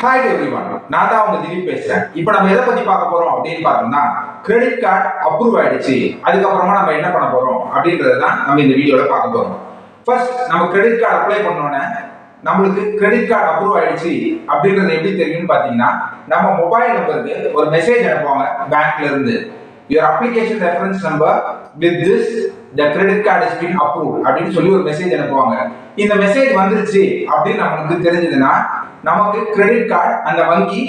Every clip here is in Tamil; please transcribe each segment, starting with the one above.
ஹாய் எவ்ரிவன், நான் தான் உங்க திலீப் பேசுறேன். இப்போ நம்ம எதை பத்தி பார்க்க போறோம் அப்படின்னு பார்த்தோம்னா, கிரெடிட் கார்டு அப்ரூவ் ஆயிடுச்சு, அதுக்கப்புறமா நம்ம என்ன பண்ண போறோம் அப்படின்றத தான் நம்ம இந்த வீடியோல பார்க்க போறோம். ஃபர்ஸ்ட் நம்ம கிரெடிட் கார்டு அப்ளை பண்ணோன்னே நம்மளுக்கு கிரெடிட் கார்டு அப்ரூவ் ஆயிடுச்சு அப்படின்றது எப்படி தெரியும்னு பார்த்தீங்கன்னா, நம்ம மொபைல் நம்பருக்கு ஒரு மெசேஜ் அனுப்புவாங்க பேங்க்ல இருந்து. your application reference number with this the credit card has been approved அப்படின்னு சொல்லி ஒரு மெசேஜ் அனுப்புவாங்க. இந்த மெசேஜ் வந்துருச்சு அப்படின்னு நமக்கு தெரிஞ்சதுன்னா நமக்கு கிரெடிட் கார்டு அந்த வங்கி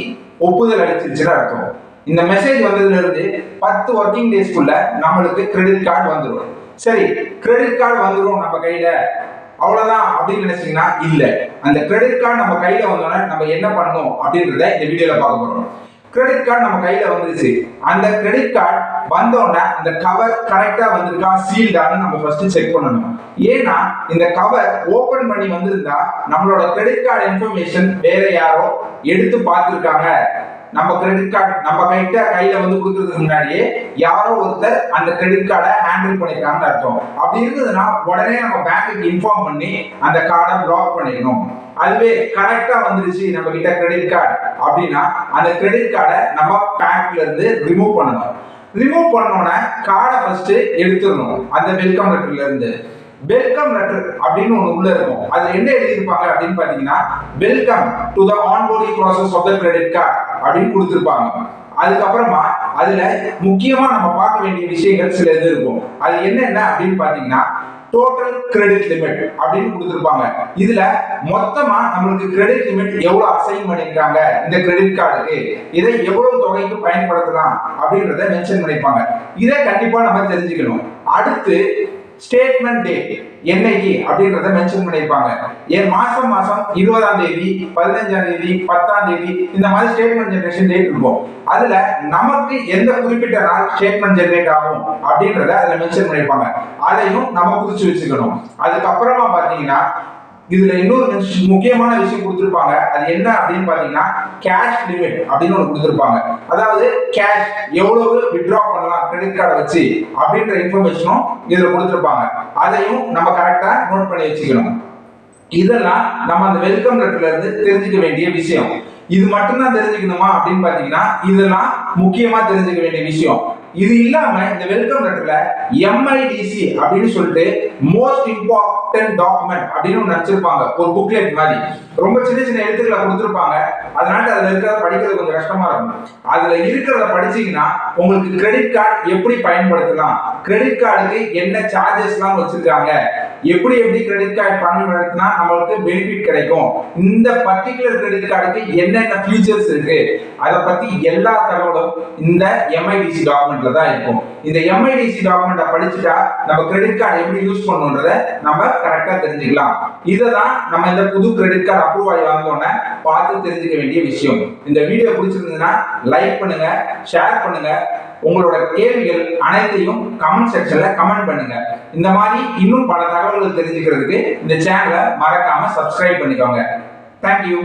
ஒப்புதல் அளிச்சிருச்சுன்னு அர்த்தம். இந்த மெசேஜ் வந்ததுல இருந்து 10 ஒர்க்கிங் டேஸ்க்குள்ள நம்மளுக்கு கிரெடிட் கார்டு வந்துடும். சரி, கிரெடிட் கார்டு வந்துடும் நம்ம கையில அவ்வளவுதான் அப்படின்னு நினைச்சீங்கன்னா இல்ல. அந்த கிரெடிட் கார்டு நம்ம கையில வந்தோன்னா நம்ம என்ன பண்ணணும் அப்படின்றத இந்த வீடியோல பார்க்க போறோம். கிரெடிட் கார்டு நம்ம கையில வந்துருச்சு. அந்த கிரெடிட் கார்டு வந்தோடனே அந்த கவர் கரெக்டா வந்திருக்கா, சீல்டான்னு நம்ம ஃபர்ஸ்ட் செக் பண்ணணும். ஏன்னா இந்த கவர் ஓபன் பண்ணி வந்திருந்தா நம்மளோட கிரெடிட் கார்டு இன்ஃபர்மேஷன் வேற யாரோ எடுத்து பார்த்திருக்காங்க. நம்ம கிரெடிட் கார்டு நம்ம கையில வந்து கொடுக்கறதுக்கு முன்னாடியே யாரோ ஒருத்தர் அந்த கிரெடிட் கார்டை ஹேண்டில் பண்ணிருக்காங்கன்னு அர்த்தம். அப்படி இருந்ததுன்னா உடனே நம்ம பேங்க்குக்கு இன்ஃபார்ம் பண்ணி அந்த கார்டை பிளாக் பண்ணிடணும். அதுவே கரெக்டா வந்துருச்சு நம்ம கிட்ட கிரெடிட் கார்டு அப்படின்னா அந்த கிரெடிட் கார்டை நம்ம பேங்க்ல இருந்து ரிமூவ் பண்ணணும். ரிமூவ் பண்ணோன்னே கார்டை ஃபர்ஸ்ட் எடுத்துடணும். அந்த வெல்கம் லெட்டர்ல இருந்து வெல்கம் லெட்டர் அப்படின்னு ஒன்று உள்ள இருக்கும். அதுல என்ன எழுதியிருப்பாங்க அப்படின்னு பாத்தீங்கன்னா, welcome to the onboarding process of the credit card அப்படின்னு கொடுத்துருப்பாங்க. அதுக்கப்புறமா அதுல முக்கியமா நம்ம பார்க்க வேண்டிய விஷயங்கள் சில இது இருக்கும். அது என்னென்ன அப்படின்னு பாத்தீங்கன்னா, டோட்டல் கிரெடிட் லிமிட் அப்படின்னு கொடுத்துருப்பாங்க. இதுல மொத்தமா நம்மளுக்கு கிரெடிட் லிமிட் எவ்வளவு அசைன் பண்ணிருக்காங்க இந்த கிரெடிட் கார்டுக்கு, இதை எவ்வளவு தொகைக்கு பயன்படுத்தலாம் அப்படின்றத மென்ஷன் பண்ணிருப்பாங்க. இதை கண்டிப்பா நம்ம தெரிஞ்சுக்கணும். அடுத்து ஸ்டேட்மெண்ட் டேட் என்னைக்கு அப்படின்றத மென்ஷன் பண்ணிருப்பாங்க. ஏன் மாசம் 20ஆம் தேதி, 15ஆம் தேதி, 10ஆம் தேதி இந்த மாதிரி ஸ்டேட்மெண்ட் ஜெனரேஷன் டேட் இருக்கும். அதுல நமக்கு எந்த குறிப்பிட்ட நாள் ஸ்டேட்மெண்ட் ஜெனரேட் ஆகும் அப்படின்றத அதுல மென்ஷன் பண்ணிருப்பாங்க. அதையும் நம்ம குறிச்சு வச்சுக்கணும். அதுக்கப்புறமா பாத்தீங்கன்னா இதுல இன்னொரு முக்கியமான விஷயம் கொடுத்திருப்பாங்க. அது என்ன அப்படின்னு பாத்தீங்கன்னா, கேஷ் லிமிட் அப்படின்னு ஒன்று கொடுத்திருப்பாங்க. அதாவது கேஷ் எவ்வளவு வித்ட்ரா பண்ணலாம் கிரெடிட் கார்டை வச்சு அப்படின்ற இன்ஃபர்மேஷனும் இதுல கொடுத்திருப்பாங்க. அதையும் நம்ம கரெக்டா நோட் பண்ணி வச்சுக்கணும். இதெல்லாம் நம்ம அந்த வெல்கம் லெட்டர்ல இருந்து தெரிஞ்சுக்க வேண்டிய விஷயம். இது மட்டும்தான் தெரிஞ்சுக்கணுமா அப்படின்னு பாத்தீங்கன்னா, இதெல்லாம் முக்கியமா தெரிஞ்சுக்க வேண்டிய விஷயம். இது இல்லாம இந்த வெல்கம் லெட்டர்ல MIDC அப்படின்னு சொல்லிட்டு மோஸ்ட் இம்பார்ட்டன்ட் டாக்குமெண்ட் அப்படின்னு நினைச்சிருப்பாங்க. ஒரு புக்லெட் மாதிரி ரொம்ப சின்ன சின்ன எழுத்துக்களை கொடுத்துருப்பாங்க. அதனால அதுல இருக்கிறத படிக்கிறது கொஞ்சம் கஷ்டமா இருக்கும். அதுல இருக்கிறத படிச்சீங்கன்னா உங்களுக்கு கிரெடிட் கார்டு எப்படி பயன்படுத்தலாம், கிரெடிட் கார்டுக்கு என்ன சார்ஜஸ் எல்லாம் வச்சிருக்காங்க, எப்படி கிரெடிட் கார்டு பயன்படுத்தினா நம்மளுக்கு பெனிஃபிட் கிடைக்கும், இந்த பர்டிகுலர் கிரெடிட் கார்டுக்கு என்னென்ன ஃபீச்சர்ஸ் இருக்கு, அதை பத்தி எல்லா தகவலும் இந்த MIDC டாக்குமெண்ட்ல தான் இருக்கும். இந்த MIDC டாக்குமெண்ட்டை படிச்சுட்டா நம்ம கிரெடிட் கார்டு எப்படி யூஸ் பண்ணணும்ன்றத நம்ம கரெக்டா தெரிஞ்சுக்கலாம். இதுதான் நம்ம இந்த புது கிரெடிட் கார்டு அப்ரூவ் ஆகி வந்தோடனே பார்த்து தெரிஞ்சுக்க வேண்டிய விஷயம். இந்த வீடியோ பிடிச்சிருந்ததுன்னா லைக் பண்ணுங்க, ஷேர் பண்ணுங்க. உங்களோட கேள்விகள் அனைத்தையும் கமெண்ட் செக்ஷன்ல கமெண்ட் பண்ணுங்க. இந்த மாதிரி இன்னும் பல தகவல்கள் தெரிஞ்சுக்கிறதுக்கு இந்த சேனலை மறக்காம சப்ஸ்கிரைப் பண்ணிக்கோங்க. தேங்க்யூ.